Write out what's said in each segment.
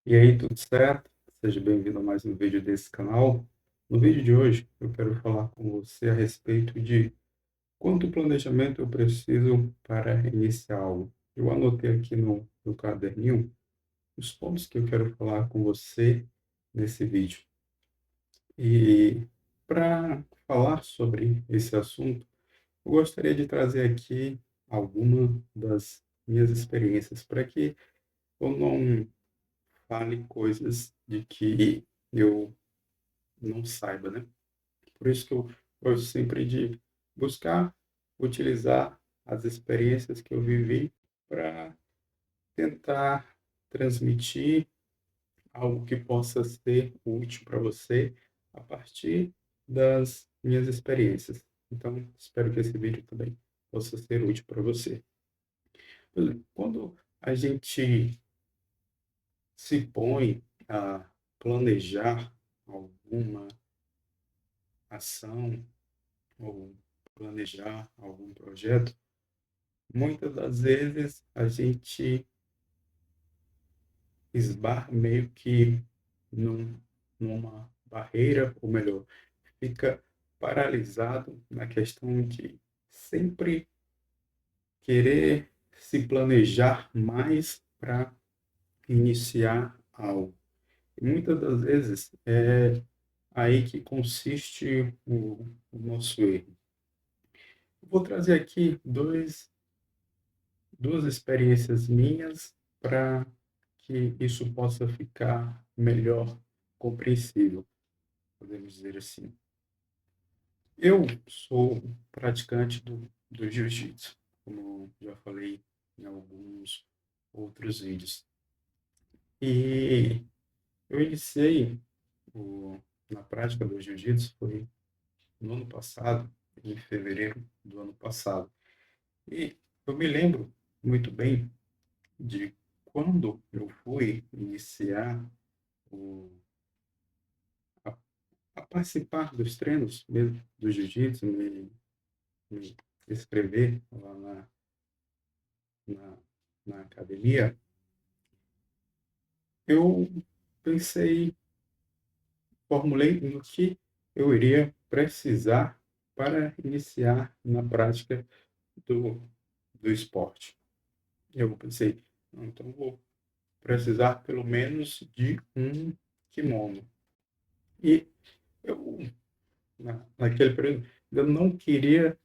E aí, tudo certo? Seja bem-vindo a mais um vídeo desse canal. No vídeo de hoje, eu quero falar com você a respeito de quanto planejamento eu preciso para iniciar algo. Eu anotei aqui no caderninho os pontos que eu quero falar com você nesse vídeo. E para falar sobre esse assunto, eu gostaria de trazer aqui alguma das minhas experiências para que eu não fale coisas de que eu não saiba, né? Por isso que eu gosto sempre de buscar utilizar as experiências que eu vivi para tentar transmitir algo que possa ser útil para você a partir das minhas experiências. Então, espero que esse vídeo também possa ser útil para você. Quando a gente se põe a planejar alguma ação ou planejar algum projeto, muitas das vezes a gente esbarra meio que numa barreira, ou melhor, fica paralisado na questão de sempre querer se planejar mais para iniciar algo. E muitas das vezes é aí que consiste o nosso erro. Eu vou trazer aqui duas experiências minhas para que isso possa ficar melhor compreensível, podemos dizer assim. Eu sou praticante do jiu-jitsu, como já falei em alguns outros vídeos. E eu iniciei na prática do jiu-jitsu foi no ano passado, em fevereiro do ano passado. E eu me lembro muito bem de quando eu fui iniciar o, a, a participar dos treinos mesmo do jiu-jitsu, me inscrever lá na, na academia, eu pensei, formulei no que eu iria precisar para iniciar na prática do esporte. Eu pensei, "Não, então vou precisar pelo menos de um kimono." E eu, naquele período, eu não queria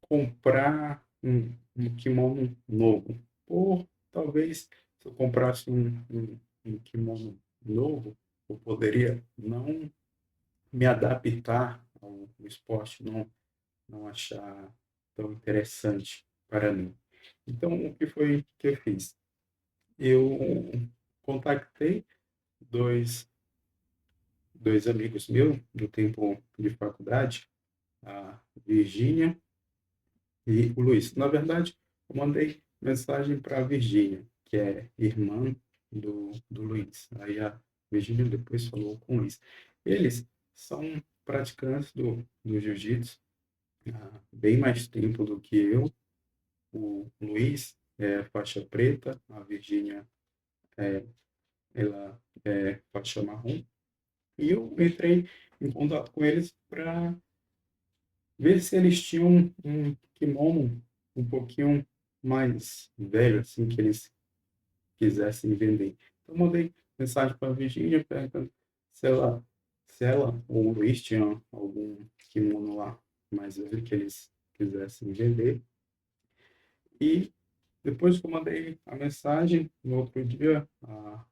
comprar um kimono novo. Ou talvez, se eu comprasse um kimono novo, eu poderia não me adaptar ao esporte, não achar tão interessante para mim. Então, o que foi que eu fiz? Eu contactei dois, dois amigos meus do tempo de faculdade, a Virgínia e o Luiz. Na verdade, eu mandei mensagem para a Virgínia, que é irmã do Luiz. Aí a Virgínia depois falou com o Luiz. Eles são praticantes do jiu-jitsu há bem mais tempo do que eu. O Luiz é faixa preta, a Virgínia ela é faixa marrom. E eu entrei em contato com eles para ver se eles tinham um kimono um pouquinho mais velho, assim, que eles quisessem vender. Então, mandei mensagem para a Virgínia perguntando se ela ou o Luiz tinham algum kimono lá mais velho que eles quisessem vender. E depois que eu mandei a mensagem, no outro dia, a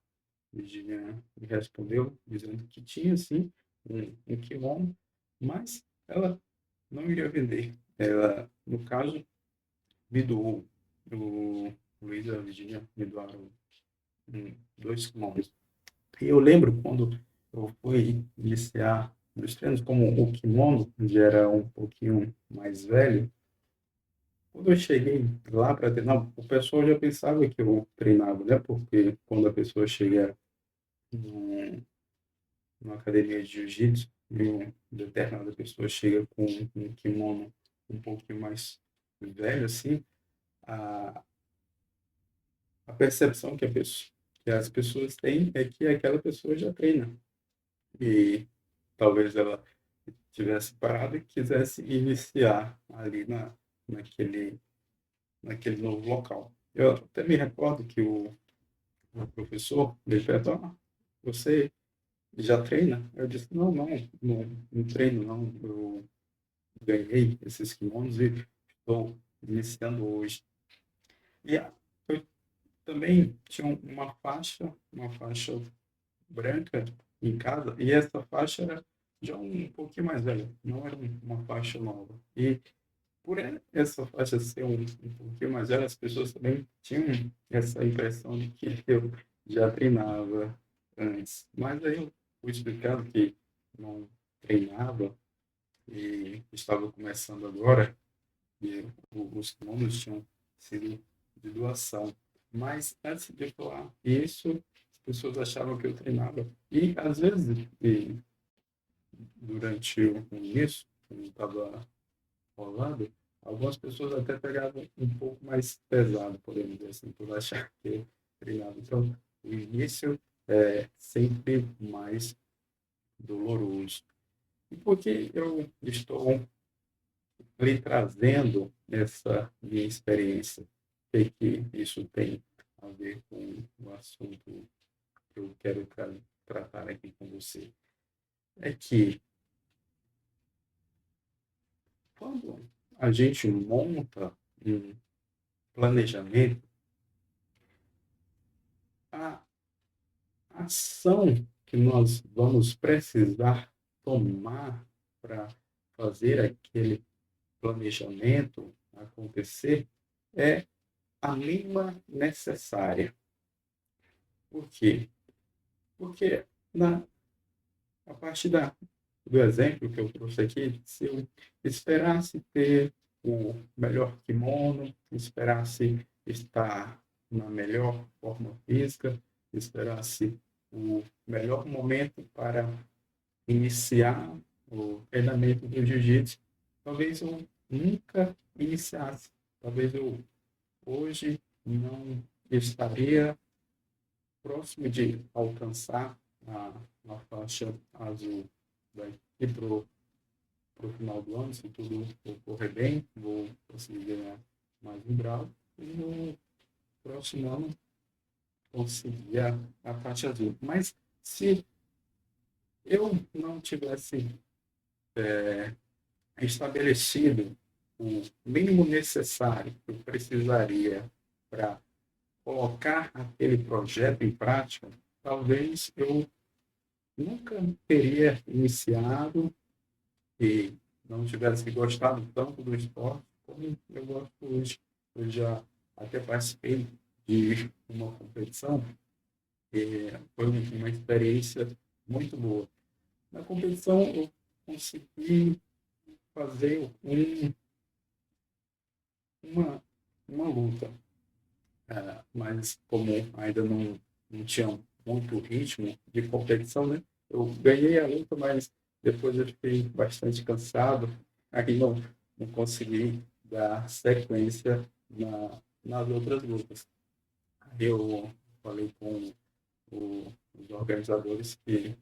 Virginia me respondeu dizendo que tinha sim um kimono, mas ela não iria vender. Ela, no caso, me doou. O Luiz e a Virginia me doaram dois kimonos. E eu lembro quando eu fui iniciar meus treinos, como o kimono já era um pouquinho mais velho, quando eu cheguei lá para treinar, o pessoal já pensava que eu treinava, né? Porque quando a pessoa chega num, numa academia de jiu-jitsu e uma determinada pessoa chega com um kimono um pouquinho mais velho, assim, a, a percepção que que as pessoas têm é que aquela pessoa já treina. E talvez ela tivesse parado e quisesse iniciar ali naquele, naquele novo local. Eu até me recordo que o professor ele perguntou, você já treina? Eu disse, não treino não, eu ganhei esses kimonos e estou iniciando hoje. E eu também tinha uma faixa branca em casa, e essa faixa era já um pouquinho mais velha, não era uma faixa nova. E por essa faixa ser um pouquinho mais velha, as pessoas também tinham essa impressão de que eu já treinava antes. Mas aí eu fui explicando que não treinava e estava começando agora, e os kimonos tinham sido de doação. Mas antes de falar isso, as pessoas achavam que eu treinava. E às vezes, durante o início, quando estava rolando, algumas pessoas até pegavam um pouco mais pesado, podemos dizer assim, por achar que eu treinava. Então, o início é sempre mais doloroso. E por que eu estou lhe trazendo essa minha experiência? O que isso tem a ver com o assunto que eu quero tratar aqui com você? É que quando a gente monta um planejamento, a ação que nós vamos precisar tomar para fazer aquele planejamento acontecer é a mínima necessária. Por quê? Porque a partir do exemplo que eu trouxe aqui, se eu esperasse ter o melhor kimono, esperasse estar na melhor forma física, esperasse o melhor momento para iniciar o treinamento do jiu-jitsu, talvez eu nunca iniciasse. Talvez eu hoje não estaria próximo de alcançar a faixa azul. Daqui para o final do ano, se tudo ocorrer bem, vou conseguir ganhar mais um grau. E no próximo ano, conseguir a faixa azul. Mas se eu não tivesse estabelecido o mínimo necessário que eu precisaria para colocar aquele projeto em prática, talvez eu nunca teria iniciado e não tivesse gostado tanto do esporte como eu gosto hoje. Eu já até participei de uma competição e foi uma experiência muito boa. Na competição eu consegui fazer uma luta, mas como ainda não tinha muito ritmo de competição, né? Eu ganhei a luta, mas depois eu fiquei bastante cansado, aí não consegui dar sequência nas outras lutas. Aí eu falei com os organizadores que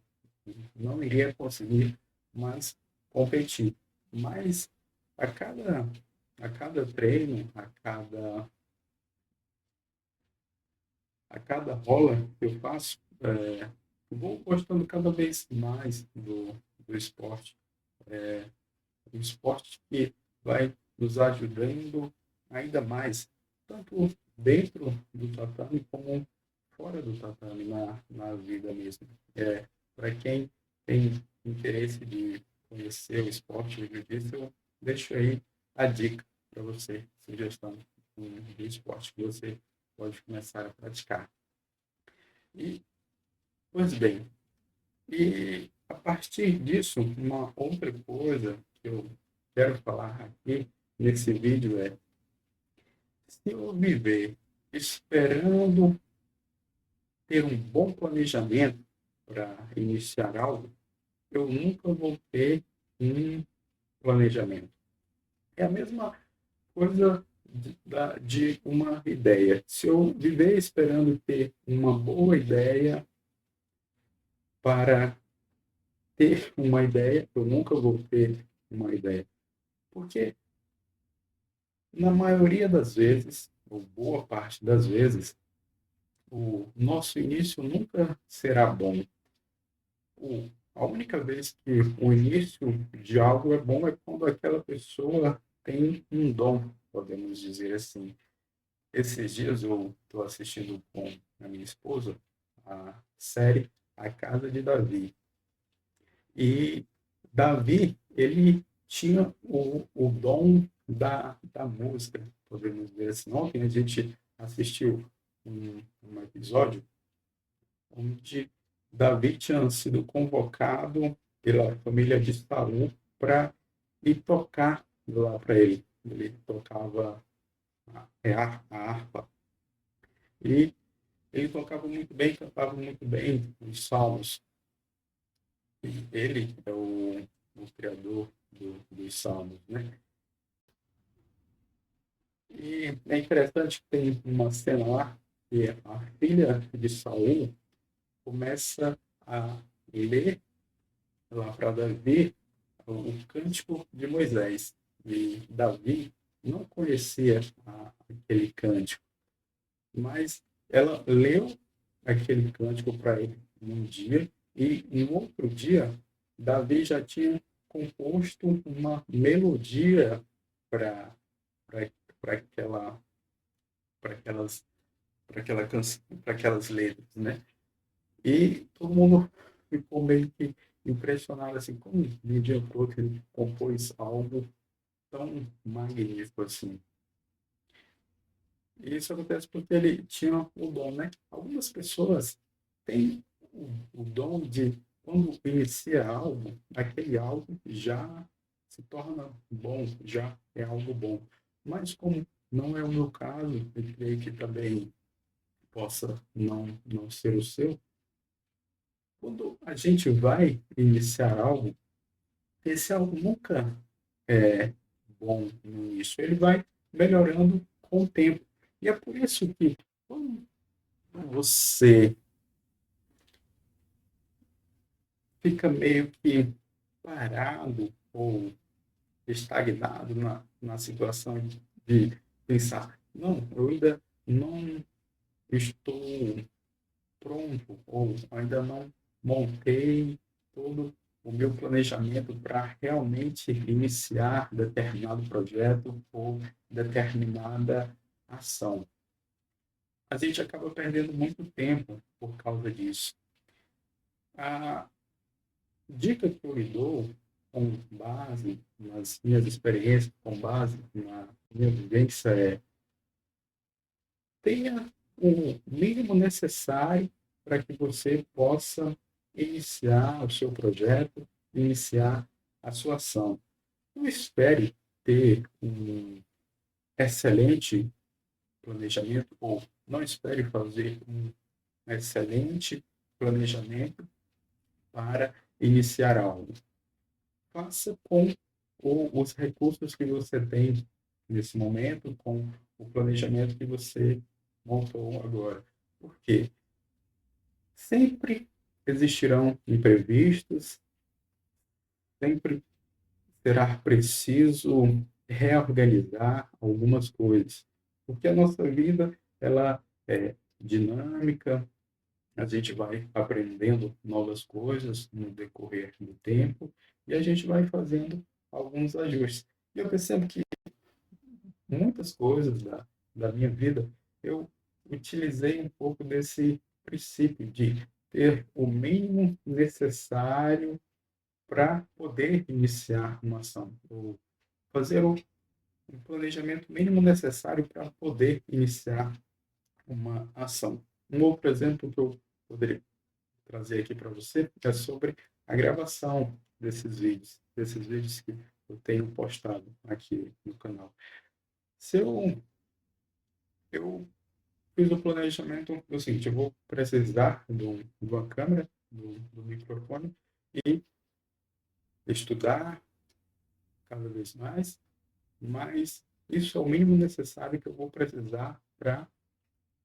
não iria conseguir mais competir. Mas a cada, a cada treino, a cada rola que eu faço, eu vou gostando cada vez mais do esporte. Um esporte que vai nos ajudando ainda mais, tanto dentro do tatame como fora do tatame, na vida mesmo. Para quem tem interesse de conhecer o esporte de jiu-jitsu, eu deixo aí a dica para você, sugestão de esporte que você pode começar a praticar. E, pois bem, e a partir disso, uma outra coisa que eu quero falar aqui nesse vídeo é, se eu viver esperando ter um bom planejamento para iniciar algo, eu nunca vou ter um planejamento. É a mesma coisa de uma ideia. Se eu viver esperando ter uma boa ideia para ter uma ideia, eu nunca vou ter uma ideia. Porque, na maioria das vezes, ou boa parte das vezes, o nosso início nunca será bom. A única vez que o início de algo é bom é quando aquela pessoa tem um dom, podemos dizer assim. Esses dias eu estou assistindo com a minha esposa a série A Casa de Davi. E Davi, ele tinha o dom da música, podemos dizer assim. Ontem a gente assistiu um episódio onde Davi tinha sido convocado pela família de Saul para ir tocar lá para ele. Ele tocava a harpa. E ele tocava muito bem, cantava muito bem os salmos. E ele é o criador dos salmos, né? E é interessante que tem uma cena lá que a filha de Saul começa a ler lá para Davi o cântico de Moisés. E Davi não conhecia aquele cântico, mas ela leu aquele cântico para ele num dia, e no outro dia, Davi já tinha composto uma melodia para aquela, para aquelas, para aquelas letras, né? E todo mundo ficou meio que impressionado, assim, como de um dia para o outro ele compôs algo tão magnífico assim. E isso acontece porque ele tinha o dom, né? Algumas pessoas têm o dom de, quando inicia algo, aquele algo já se torna bom, já é algo bom. Mas como não é o meu caso, eu creio que também possa não ser o seu, quando a gente vai iniciar algo, esse algo nunca é bom no início, ele vai melhorando com o tempo. E é por isso que quando você fica meio que parado ou estagnado na situação de pensar, não, eu ainda não estou pronto, ou ainda não montei todo o meu planejamento para realmente iniciar determinado projeto ou determinada ação. A gente acaba perdendo muito tempo por causa disso. A dica que eu lhe dou, com base nas minhas experiências, com base na minha vivência, é: tenha o mínimo necessário para que você possa iniciar o seu projeto, iniciar a sua ação. Não espere ter um excelente planejamento, ou não espere fazer um excelente planejamento para iniciar algo. Faça com os recursos que você tem nesse momento, com o planejamento que você montou agora. Por quê? Sempre existirão imprevistos, sempre será preciso reorganizar algumas coisas, porque a nossa vida ela é dinâmica, a gente vai aprendendo novas coisas no decorrer do tempo e a gente vai fazendo alguns ajustes. E eu percebo que muitas coisas da minha vida eu utilizei um pouco desse princípio de ter o mínimo necessário para poder iniciar uma ação, ou fazer o planejamento mínimo necessário para poder iniciar uma ação. Um outro exemplo que eu poderia trazer aqui para você é sobre a gravação desses vídeos que eu tenho postado aqui no canal. Se eu fiz o planejamento do seguinte: eu vou precisar de uma câmera, do microfone, e estudar cada vez mais, mas isso é o mínimo necessário que eu vou precisar para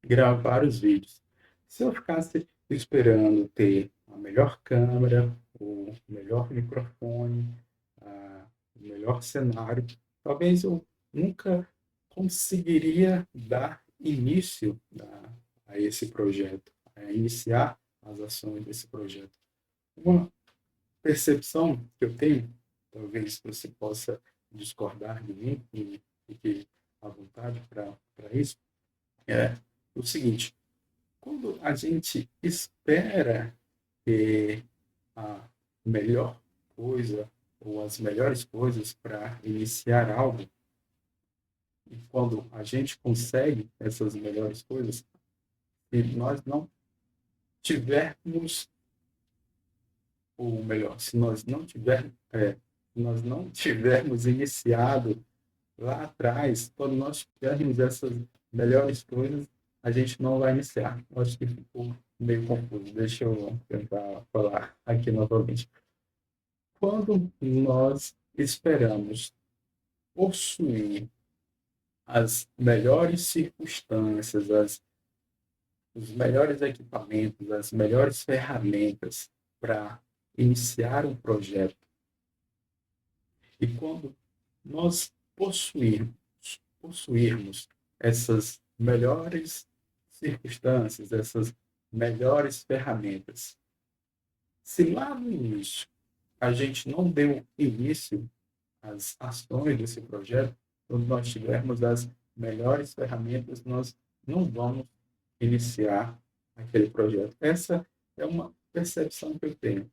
gravar os vídeos. Se eu ficasse esperando ter a melhor câmera, o melhor microfone, o melhor cenário, talvez eu nunca conseguiria dar início a esse projeto, a iniciar as ações desse projeto. Uma percepção que eu tenho, talvez você possa discordar de mim e fique à vontade para isso, é o seguinte: quando a gente espera ter a melhor coisa ou as melhores coisas para iniciar algo, e quando a gente consegue essas melhores coisas, e nós não tivermos, ou melhor, se nós não tivermos iniciado lá atrás, quando nós tivermos essas melhores coisas, a gente não vai iniciar. Eu acho que ficou meio confuso. Deixa eu tentar falar aqui novamente. Quando nós esperamos possuir as melhores circunstâncias, os melhores equipamentos, as melhores ferramentas para iniciar um projeto, e quando nós possuirmos essas melhores circunstâncias, essas melhores ferramentas, se lá no início a gente não deu início às ações desse projeto, quando nós tivermos as melhores ferramentas, nós não vamos iniciar aquele projeto. Essa é uma percepção que eu tenho.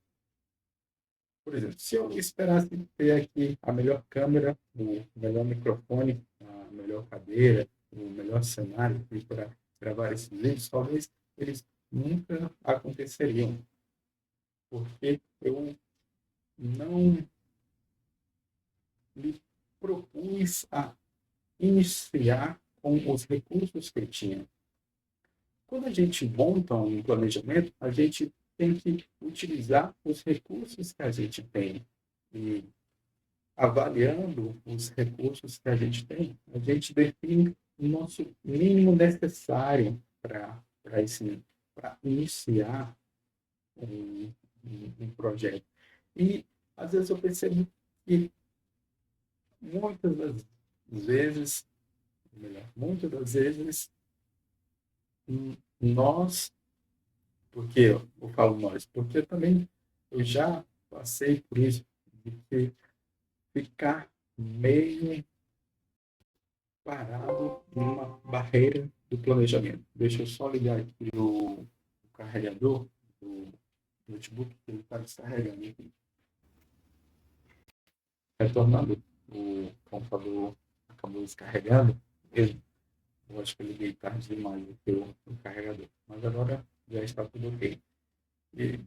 Por exemplo, se eu esperasse ter aqui a melhor câmera, o melhor microfone, a melhor cadeira, o melhor cenário para gravar esses vídeos, talvez eles nunca aconteceriam, porque eu não me propus a iniciar com os recursos que eu tinha. Quando a gente monta um planejamento, a gente tem que utilizar os recursos que a gente tem. E avaliando os recursos que a gente tem, a gente define o nosso mínimo necessário para iniciar um projeto. E às vezes eu percebo que muitas das vezes, melhor, muitas das vezes, nós, porque eu falo nós, porque também eu já passei por isso, de ficar meio parado numa barreira do planejamento. Deixa eu só ligar aqui o carregador do notebook, que ele está descarregando aqui. Retornando, o computador acabou descarregando. Eu acho que eu liguei tarde demais o carregador. Mas agora já está tudo ok. E,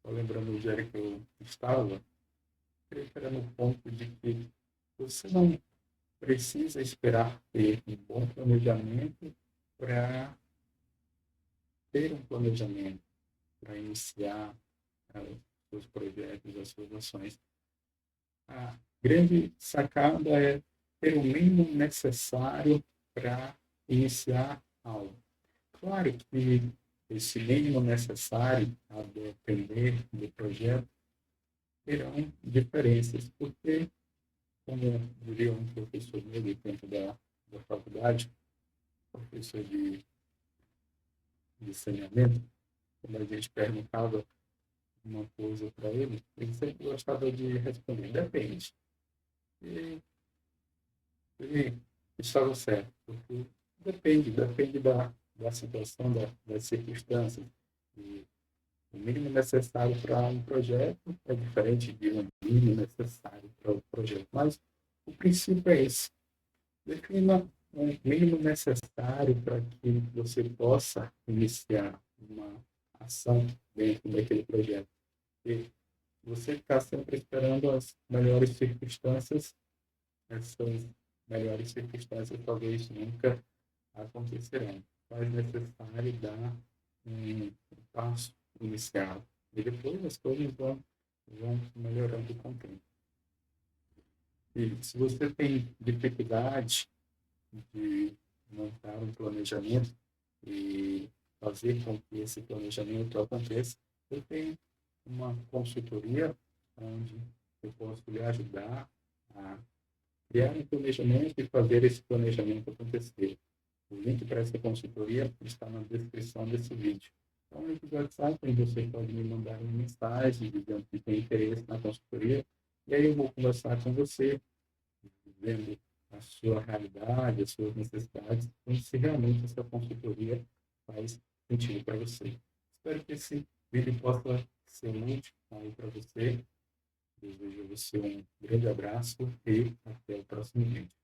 só lembrando onde era que eu estava, creio que era no ponto de que você não precisa esperar ter um bom planejamento para ter um planejamento, para iniciar os seus projetos, as suas ações. A grande sacada é ter o mínimo necessário para iniciar algo. Claro que esse mínimo necessário, a depender do projeto, terão diferenças, porque, como diria um professor meu dentro da faculdade, professor de saneamento, quando a gente perguntava uma coisa para ele, ele sempre gostava de responder, depende. E ele estava certo, porque depende da situação, das circunstâncias. E o mínimo necessário para um projeto é diferente de um mínimo necessário para o projeto. Mas o princípio é esse. Defina um mínimo necessário para que você possa iniciar uma ação dentro daquele projeto. E você está sempre esperando as melhores circunstâncias, essas melhores circunstâncias talvez nunca acontecerão. Mas é necessário dar um passo inicial. E depois as coisas vão melhorando com o tempo. E se você tem dificuldade de montar um planejamento e fazer com que esse planejamento aconteça, eu tenho uma consultoria onde eu posso lhe ajudar a criar um planejamento e fazer esse planejamento acontecer. O link para essa consultoria está na descrição desse vídeo. Então, no WhatsApp, você pode me mandar uma mensagem dizendo que tem interesse na consultoria, e aí eu vou conversar com você, vendo a sua realidade, as suas necessidades, e se realmente essa consultoria faz sentido para você. Espero que esse vídeo possa ser útil aí para você. Desejo a você um grande abraço e até o próximo vídeo.